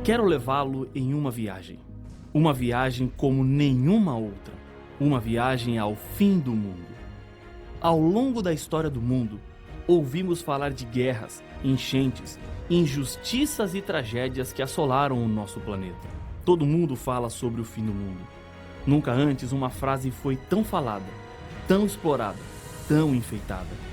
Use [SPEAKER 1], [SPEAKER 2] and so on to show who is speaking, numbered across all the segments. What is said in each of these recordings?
[SPEAKER 1] Quero levá-lo em uma viagem como nenhuma outra, uma viagem ao fim do mundo. Ao longo da história do mundo, ouvimos falar de guerras, enchentes, injustiças e tragédias que assolaram o nosso planeta. Todo mundo fala sobre o fim do mundo. Nunca antes uma frase foi tão falada, tão explorada, tão enfeitada.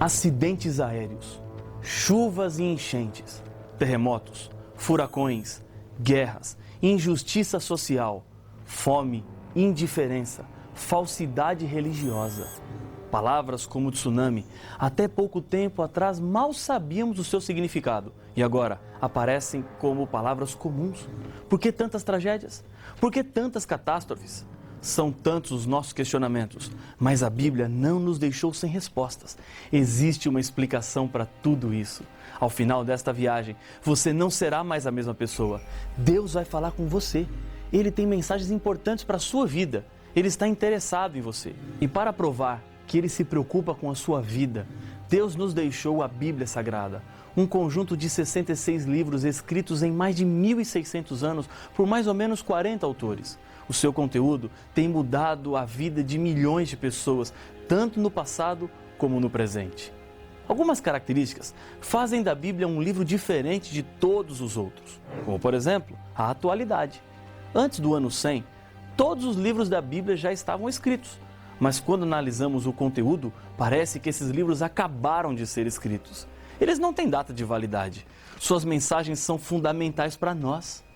[SPEAKER 1] Acidentes aéreos, chuvas e enchentes, terremotos, furacões, guerras, injustiça social, fome, indiferença, falsidade religiosa. Palavras como tsunami, até pouco tempo atrás mal sabíamos o seu significado e agora aparecem como palavras comuns. Por que tantas tragédias? Por que tantas catástrofes? São tantos os nossos questionamentos, mas a Bíblia não nos deixou sem respostas. Existe uma explicação para tudo isso. Ao final desta viagem, você não será mais a mesma pessoa. Deus vai falar com você. Ele tem mensagens importantes para a sua vida. Ele está interessado em você. E para provar que Ele se preocupa com a sua vida, Deus nos deixou a Bíblia Sagrada, um conjunto de 66 livros escritos em mais de 1.600 anos por mais ou menos 40 autores. O seu conteúdo tem mudado a vida de milhões de pessoas, tanto no passado como no presente. Algumas características fazem da Bíblia um livro diferente de todos os outros, como por exemplo, a atualidade. Antes do ano 100, todos os livros da Bíblia já estavam escritos, mas quando analisamos o conteúdo, parece que esses livros acabaram de ser escritos. Eles não têm data de validade, suas mensagens são fundamentais para nós.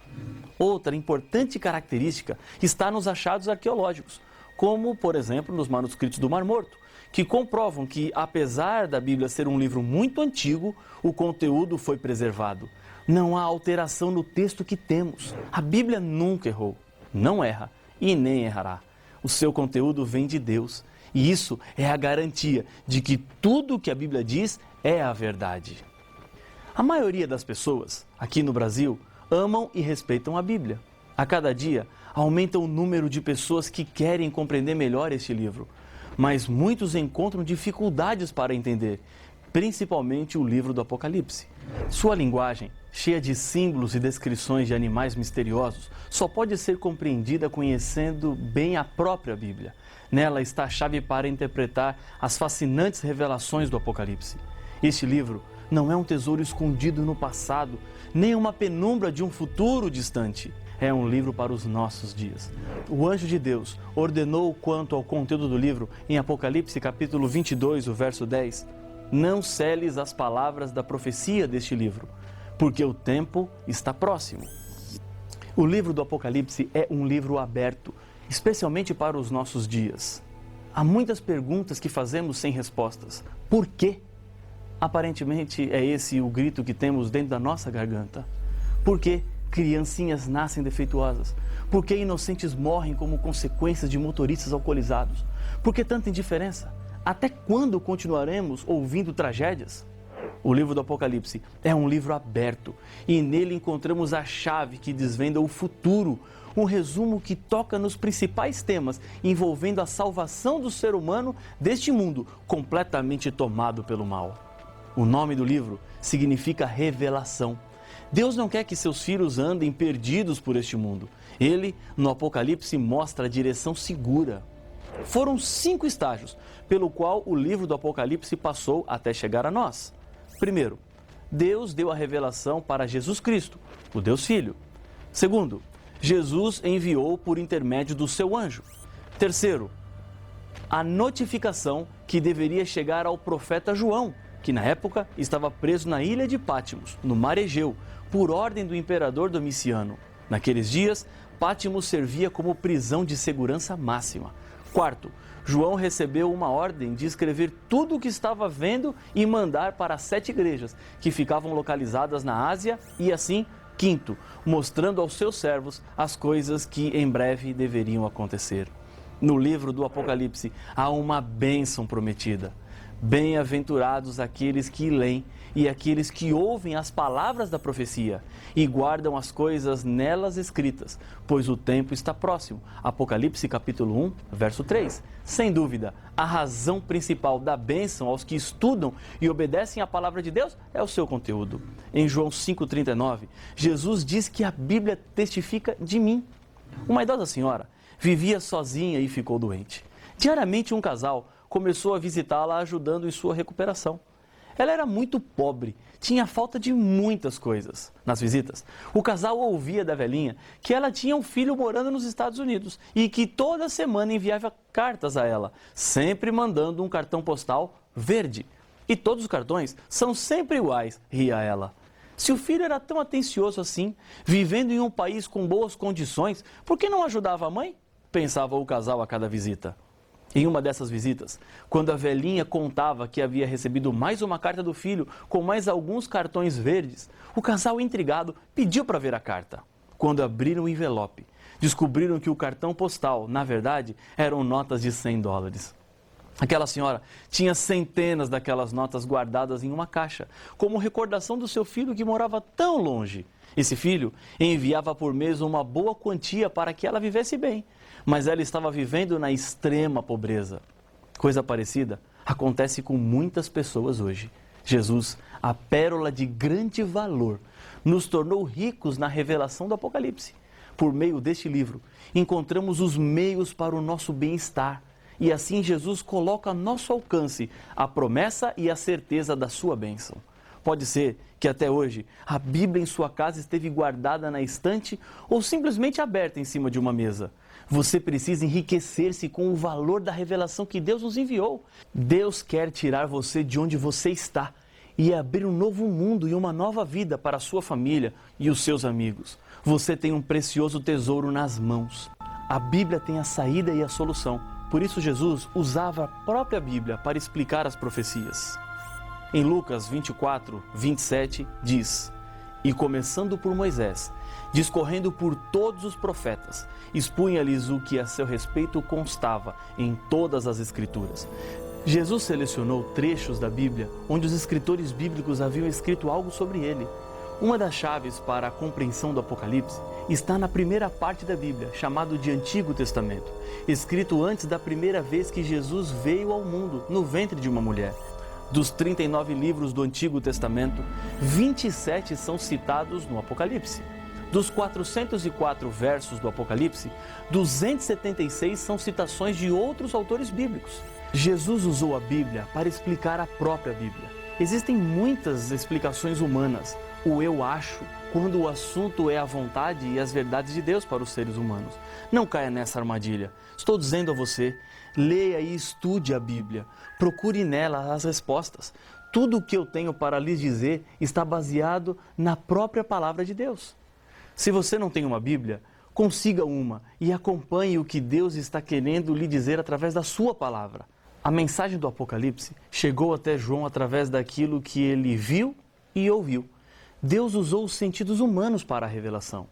[SPEAKER 1] Outra importante característica está nos achados arqueológicos, como, por exemplo, nos manuscritos do Mar Morto, que comprovam que, apesar da Bíblia ser um livro muito antigo, o conteúdo foi preservado. Não há alteração no texto que temos. A Bíblia nunca errou, não erra e nem errará. O seu conteúdo vem de Deus e isso é a garantia de que tudo o que a Bíblia diz é a verdade. A maioria das pessoas, aqui no Brasil, amam e respeitam a Bíblia. A cada dia, aumenta o número de pessoas que querem compreender melhor este livro, mas muitos encontram dificuldades para entender, principalmente o livro do Apocalipse. Sua linguagem, cheia de símbolos e descrições de animais misteriosos, só pode ser compreendida conhecendo bem a própria Bíblia. Nela está a chave para interpretar as fascinantes revelações do Apocalipse. Este livro não é um tesouro escondido no passado, nem uma penumbra de um futuro distante. É um livro para os nossos dias. O anjo de Deus ordenou quanto ao conteúdo do livro em Apocalipse capítulo 22, o verso 10. Não seles as palavras da profecia deste livro, porque o tempo está próximo. O livro do Apocalipse é um livro aberto, especialmente para os nossos dias. Há muitas perguntas que fazemos sem respostas. Por quê? Aparentemente é esse o grito que temos dentro da nossa garganta. Por que criancinhas nascem defeituosas? Por que inocentes morrem como consequências de motoristas alcoolizados? Por que tanta indiferença? Até quando continuaremos ouvindo tragédias? O livro do Apocalipse é um livro aberto e nele encontramos a chave que desvenda o futuro, um resumo que toca nos principais temas envolvendo a salvação do ser humano deste mundo completamente tomado pelo mal. O nome do livro significa revelação. Deus não quer que seus filhos andem perdidos por este mundo. Ele, no Apocalipse, mostra a direção segura. Foram 5 estágios pelo qual o livro do Apocalipse passou até chegar a nós. Primeiro, Deus deu a revelação para Jesus Cristo, o Deus Filho. Segundo, Jesus enviou por intermédio do seu anjo. Terceiro, a notificação que deveria chegar ao profeta João, que na época estava preso na ilha de Pátimos, no mar Egeu, por ordem do imperador Domiciano. Naqueles dias, Pátimos servia como prisão de segurança máxima. Quarto, João recebeu uma ordem de escrever tudo o que estava vendo e mandar para as 7 igrejas, que ficavam localizadas na Ásia e assim, quinto, mostrando aos seus servos as coisas que em breve deveriam acontecer. No livro do Apocalipse há uma bênção prometida. Bem-aventurados aqueles que leem e aqueles que ouvem as palavras da profecia e guardam as coisas nelas escritas, pois o tempo está próximo. Apocalipse capítulo 1, verso 3. Sem dúvida, a razão principal da bênção aos que estudam e obedecem à palavra de Deus é o seu conteúdo. Em João 5,39, Jesus diz que a Bíblia testifica de mim. Uma idosa senhora vivia sozinha e ficou doente. Diariamente um casal começou a visitá-la ajudando em sua recuperação. Ela era muito pobre, tinha falta de muitas coisas. Nas visitas, o casal ouvia da velhinha que ela tinha um filho morando nos Estados Unidos e que toda semana enviava cartas a ela, sempre mandando um cartão postal verde. E todos os cartões são sempre iguais, ria ela. Se o filho era tão atencioso assim, vivendo em um país com boas condições, por que não ajudava a mãe? Pensava o casal a cada visita. Em uma dessas visitas, quando a velhinha contava que havia recebido mais uma carta do filho com mais alguns cartões verdes, o casal intrigado pediu para ver a carta. Quando abriram o envelope, descobriram que o cartão postal, na verdade, eram notas de $100. Aquela senhora tinha centenas daquelas notas guardadas em uma caixa, como recordação do seu filho que morava tão longe. Esse filho enviava por mês uma boa quantia para que ela vivesse bem, mas ela estava vivendo na extrema pobreza. Coisa parecida acontece com muitas pessoas hoje. Jesus, a pérola de grande valor, nos tornou ricos na revelação do Apocalipse. Por meio deste livro, encontramos os meios para o nosso bem-estar. E assim Jesus coloca a nosso alcance a promessa e a certeza da sua bênção. Pode ser que até hoje a Bíblia em sua casa esteve guardada na estante ou simplesmente aberta em cima de uma mesa. Você precisa enriquecer-se com o valor da revelação que Deus nos enviou. Deus quer tirar você de onde você está e abrir um novo mundo e uma nova vida para a sua família e os seus amigos. Você tem um precioso tesouro nas mãos. A Bíblia tem a saída e a solução. Por isso Jesus usava a própria Bíblia para explicar as profecias. Em Lucas 24, 27, diz: E começando por Moisés, discorrendo por todos os profetas, expunha-lhes o que a seu respeito constava em todas as Escrituras. Jesus selecionou trechos da Bíblia onde os escritores bíblicos haviam escrito algo sobre ele. Uma das chaves para a compreensão do Apocalipse está na primeira parte da Bíblia, chamado de Antigo Testamento, escrito antes da primeira vez que Jesus veio ao mundo, no ventre de uma mulher. Dos 39 livros do Antigo Testamento, 27 são citados no Apocalipse. Dos 404 versos do Apocalipse, 276 são citações de outros autores bíblicos. Jesus usou a Bíblia para explicar a própria Bíblia. Existem muitas explicações humanas, o eu acho, quando o assunto é a vontade e as verdades de Deus para os seres humanos. Não caia nessa armadilha. Estou dizendo a você, leia e estude a Bíblia. Procure nela as respostas. Tudo o que eu tenho para lhes dizer está baseado na própria palavra de Deus. Se você não tem uma Bíblia, consiga uma e acompanhe o que Deus está querendo lhe dizer através da sua palavra. A mensagem do Apocalipse chegou até João através daquilo que ele viu e ouviu. Deus usou os sentidos humanos para a revelação.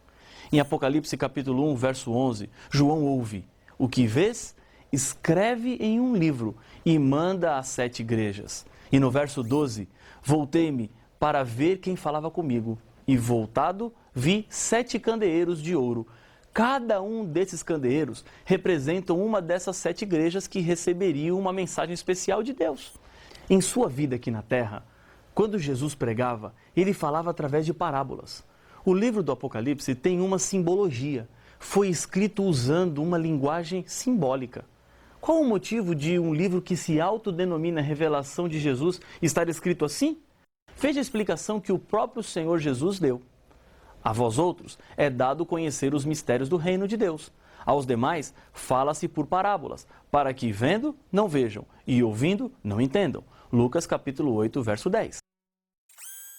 [SPEAKER 1] Em Apocalipse capítulo 1, verso 11, João ouve: O que vês, escreve em um livro e manda às 7 igrejas. E no verso 12, voltei-me para ver quem falava comigo. E voltado, vi 7 candeeiros de ouro. Cada um desses candeeiros representa uma dessas 7 igrejas que receberiam uma mensagem especial de Deus. Em sua vida aqui na terra, quando Jesus pregava, ele falava através de parábolas. O livro do Apocalipse tem uma simbologia. Foi escrito usando uma linguagem simbólica. Qual o motivo de um livro que se autodenomina Revelação de Jesus estar escrito assim? Veja a explicação que o próprio Senhor Jesus deu. A vós outros é dado conhecer os mistérios do reino de Deus. Aos demais fala-se por parábolas, para que vendo, não vejam, e ouvindo, não entendam. Lucas capítulo 8, verso 10.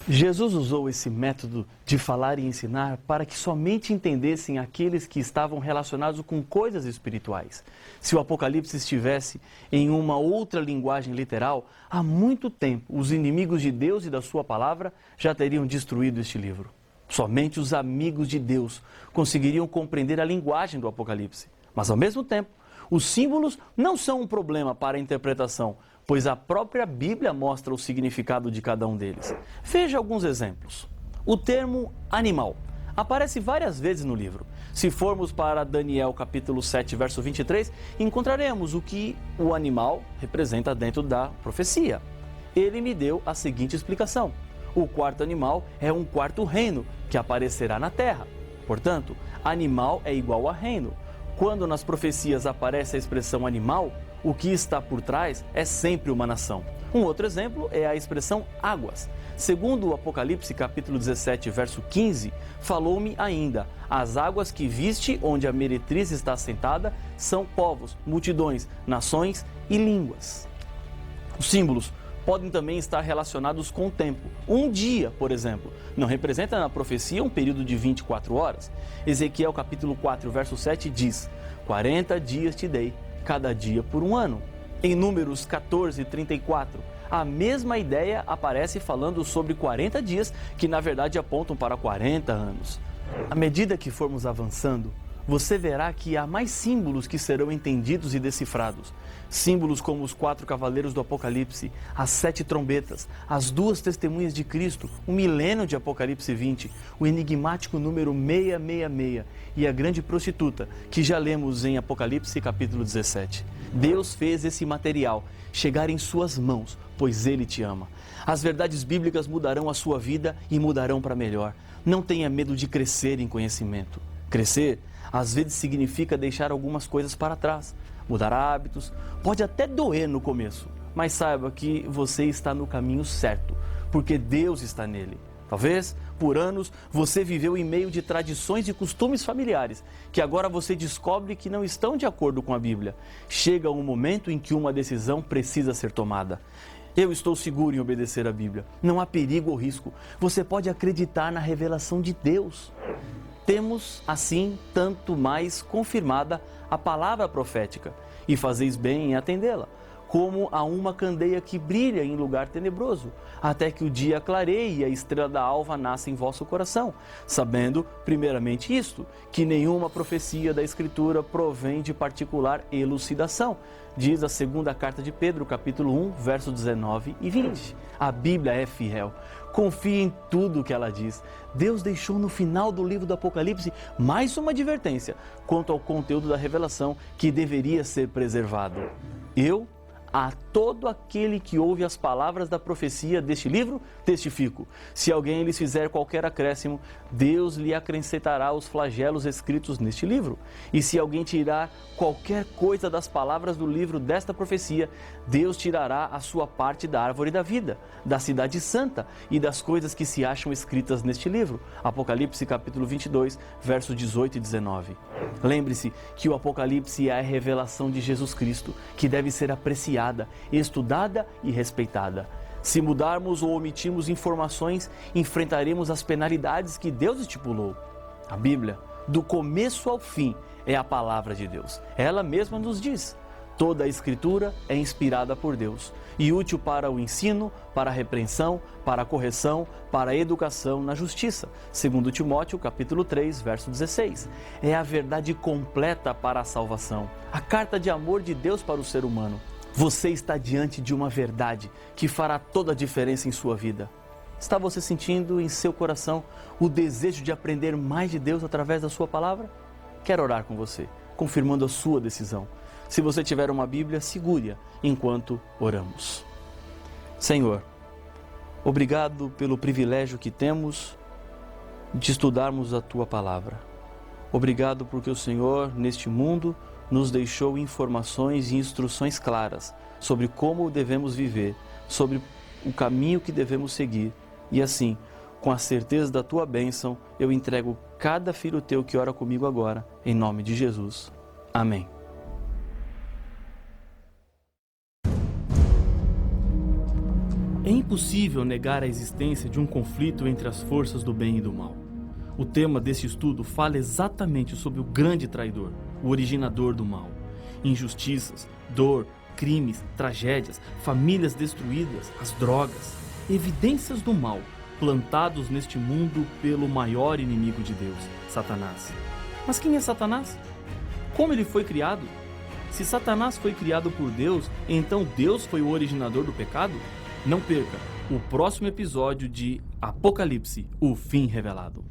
[SPEAKER 1] Jesus usou esse método de falar e ensinar para que somente entendessem aqueles que estavam relacionados com coisas espirituais. Se o Apocalipse estivesse em uma outra linguagem literal, há muito tempo os inimigos de Deus e da sua palavra já teriam destruído este livro. Somente os amigos de Deus conseguiriam compreender a linguagem do Apocalipse. Mas ao mesmo tempo, Os símbolos não são um problema para a interpretação, pois a própria Bíblia mostra o significado de cada um deles. Veja alguns exemplos. O termo animal aparece várias vezes no livro. Se formos para Daniel capítulo 7, verso 23, encontraremos o que o animal representa dentro da profecia. Ele me deu a seguinte explicação: o quarto animal é um quarto reino que aparecerá na terra. Portanto, animal é igual a reino. Quando nas profecias aparece a expressão animal, o que está por trás é sempre uma nação. Um outro exemplo é a expressão águas. Segundo o Apocalipse capítulo 17, verso 15, falou-me ainda: as águas que viste onde a meretriz está assentada são povos, multidões, nações e línguas. Os símbolos podem também estar relacionados com o tempo. Um dia, por exemplo, não representa na profecia um período de 24 horas. Ezequiel capítulo 4, verso 7 diz: 40 dias te dei, cada dia por um ano. Em Números 14, 34, a mesma ideia aparece falando sobre 40 dias, que na verdade apontam para 40 anos. À medida que formos avançando, você verá que há mais símbolos que serão entendidos e decifrados. Símbolos como os 4 cavaleiros do Apocalipse, as 7 trombetas, as 2 testemunhas de Cristo, o milênio de Apocalipse 20, o enigmático número 666 e a grande prostituta, que já lemos em Apocalipse capítulo 17. Deus fez esse material chegar em suas mãos, pois Ele te ama. As verdades bíblicas mudarão a sua vida e mudarão para melhor. Não tenha medo de crescer em conhecimento. Crescer, às vezes, significa deixar algumas coisas para trás, mudar hábitos. Pode até doer no começo, mas saiba que você está no caminho certo, porque Deus está nele. Talvez, por anos, você viveu em meio de tradições e costumes familiares, que agora você descobre que não estão de acordo com a Bíblia. Chega um momento em que uma decisão precisa ser tomada. Eu estou seguro em obedecer a Bíblia. Não há perigo ou risco. Você pode acreditar na revelação de Deus. Temos, assim, tanto mais confirmada a palavra profética, e fazeis bem em atendê-la, como a uma candeia que brilha em lugar tenebroso, até que o dia clareie e a estrela da alva nasça em vosso coração, sabendo, primeiramente isto, que nenhuma profecia da Escritura provém de particular elucidação, diz a segunda carta de Pedro, capítulo 1, versos 19 e 20. A Bíblia é fiel. Confie em tudo o que ela diz. Deus deixou no final do livro do Apocalipse mais uma advertência quanto ao conteúdo da revelação que deveria ser preservado. A todo aquele que ouve as palavras da profecia deste livro, testifico: se alguém lhes fizer qualquer acréscimo, Deus lhe acrescentará os flagelos escritos neste livro. E se alguém tirar qualquer coisa das palavras do livro desta profecia, Deus tirará a sua parte da árvore da vida, da cidade santa e das coisas que se acham escritas neste livro. Apocalipse capítulo 22, versos 18 e 19. Lembre-se que o Apocalipse é a revelação de Jesus Cristo, que deve ser apreciada, estudada e respeitada. Se mudarmos ou omitirmos informações, enfrentaremos as penalidades que Deus estipulou. A Bíblia, do começo ao fim, é a palavra de Deus. Ela mesma nos diz: toda a Escritura é inspirada por Deus e útil para o ensino, para a repreensão, para a correção, para a educação na justiça. Segundo Timóteo, capítulo 3, verso 16. É a verdade completa para a salvação, a carta de amor de Deus para o ser humano. Você está diante de uma verdade que fará toda a diferença em sua vida. Está você sentindo em seu coração o desejo de aprender mais de Deus através da sua palavra? Quero orar com você, confirmando a sua decisão. Se você tiver uma Bíblia, segure-a enquanto oramos. Senhor, obrigado pelo privilégio que temos de estudarmos a Tua Palavra. Obrigado porque o Senhor, neste mundo, nos deixou informações e instruções claras sobre como devemos viver, sobre o caminho que devemos seguir. E assim, com a certeza da Tua bênção, eu entrego cada filho Teu que ora comigo agora, em nome de Jesus. Amém. É impossível negar a existência de um conflito entre as forças do bem e do mal. O tema deste estudo fala exatamente sobre o grande traidor, o originador do mal. Injustiças, dor, crimes, tragédias, famílias destruídas, as drogas, evidências do mal plantados neste mundo pelo maior inimigo de Deus, Satanás. Mas quem é Satanás? Como ele foi criado? Se Satanás foi criado por Deus, então Deus foi o originador do pecado? Não perca o próximo episódio de Apocalipse, o fim revelado.